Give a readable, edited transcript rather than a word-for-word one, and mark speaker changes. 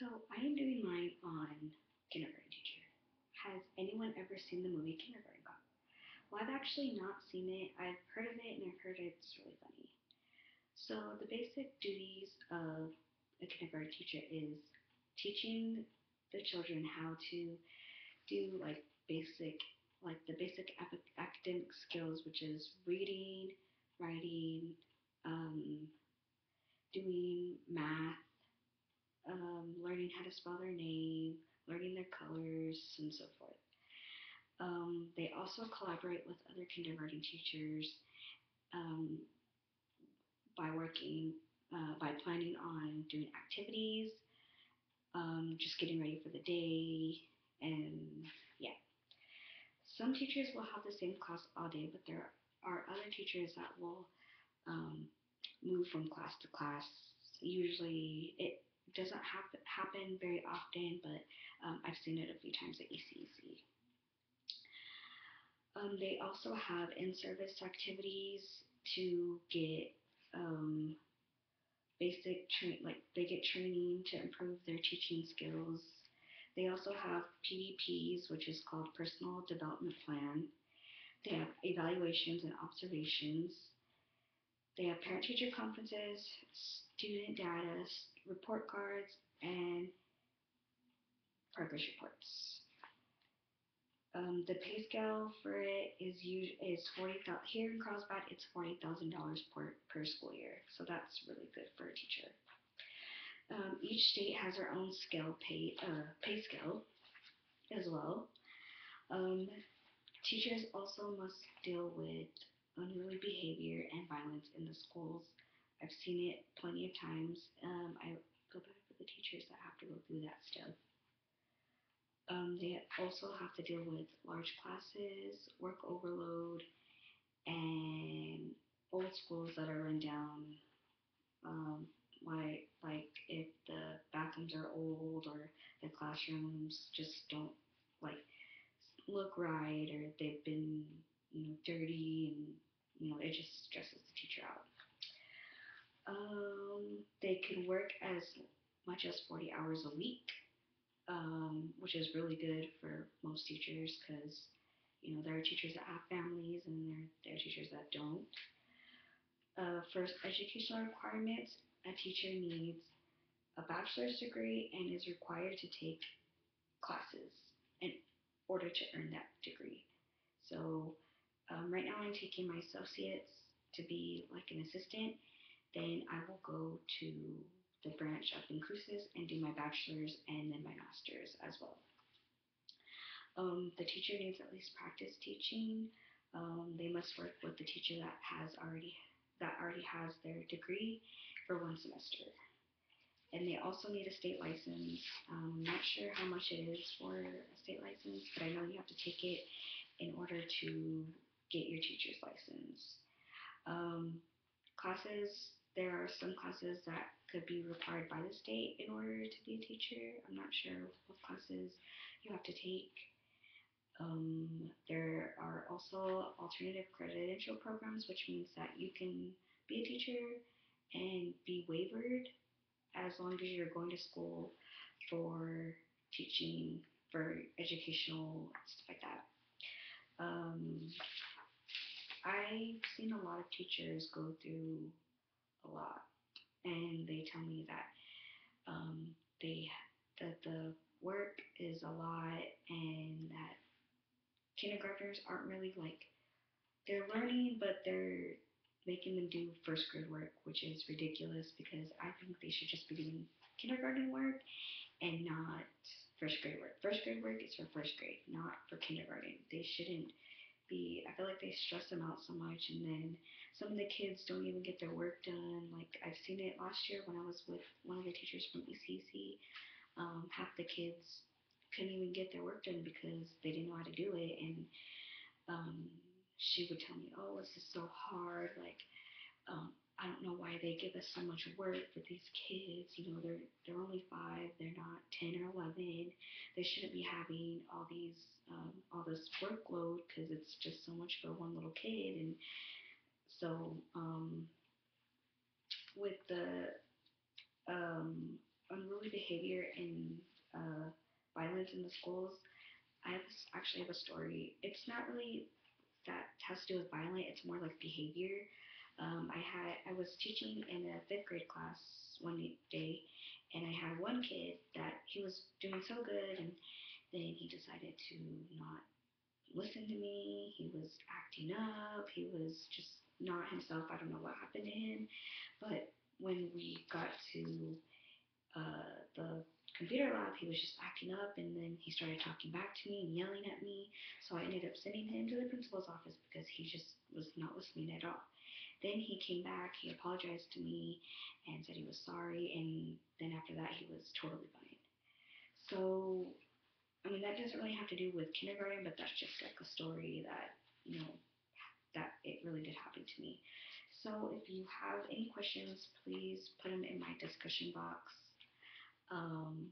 Speaker 1: So I am doing mine on Kindergarten Teacher. Has anyone ever seen the movie Kindergarten Cop? Well, I've actually not seen it. I've heard of it and I've heard it's really funny. So the basic duties of a kindergarten teacher is teaching the children how to do the basic academic skills, which is reading, writing, um, doing math, learning how to spell their name, learning their colors, and so forth. They also collaborate with other kindergarten teachers um, by planning on doing activities, just getting ready for the day, and yeah. Some teachers will have the same class all day, but there are other teachers that will um, move from class to class. Usually, it doesn't happen very often, but I've seen it a few times at ECEC. They also have in-service activities to get um, they get training to improve their teaching skills. They also have PDPs, which is called Personal Development Plan. They have evaluations and observations. They have parent-teacher conferences, student data, report cards, and progress reports. The pay scale for it is 40,000. Here in Carlsbad, it's $40,000 per school year, so that's really good for a teacher. Each state has their own pay scale as well. Um, Teachers also must deal with unruly behavior and violence in the schools. I've seen it plenty of times. I feel bad for the teachers that have to go through that stuff. They also have to deal with large classes, work overload, and old schools that are run down. Um, like if the bathrooms are old or the classrooms just don't like look right or they've been dirty and it just stresses the teacher out. They can work as much as 40 hours a week, which is really good for most teachers because there are teachers that have families and there are teachers that don't. For educational requirements, a teacher needs a bachelor's degree and is required to take classes in order to earn that degree. So right now I'm taking my associates to be like an assistant. Then I will go to the branch up in Cruces and do my bachelor's and then my master's as well. The teacher needs at least practice teaching. They must work with the teacher that already has their degree for one semester. And they also need a state license. I'm not sure how much it is for a state license, but I know you have to take it in order to get your teacher's license. Um, there are some classes that could be required by the state in order to be a teacher. I'm not sure what classes you have to take. There are also alternative credential programs, which means that you can be a teacher and be waivered as long as you're going to school for teaching, for educational stuff like that. Um, I've seen a lot of teachers go through a lot, and they tell me that um, they that the work is a lot, and that kindergartners aren't really they're learning, but they're making them do first grade work, which is ridiculous because I think they should just be doing kindergarten work and not first grade work. First grade work is for first grade, not for kindergarten. They shouldn't be, I feel like they stress them out so much, and then some of the kids don't even get their work done. Like, I've seen it last year when I was with one of the teachers from ECC. Half the kids couldn't even get their work done because they didn't know how to do it, and um, she would tell me, oh, this is so hard, I don't know why they give us so much work for these kids. They're only 5. They're not 10 or 11. They shouldn't be having all this workload because it's just so much for one little kid. And so with the unruly behavior and violence in the schools, actually have a story. It's not really that has to do with violent. It's more like behavior. I was teaching in a fifth grade class one day, and I had one kid that he was doing so good, and then he decided to not listen to me. He was acting up. He was just not himself. I don't know what happened to him, but when we got to the computer lab, he was just acting up, and then he started talking back to me and yelling at me. So I ended up sending him to the principal's office because he just was not listening at all. Then he came back, he apologized to me and said he was sorry, and then after that, he was totally fine. So, I mean, that doesn't really have to do with kindergarten, but that's just like a story that, that it really did happen to me. So, if you have any questions, please put them in my discussion box. Um,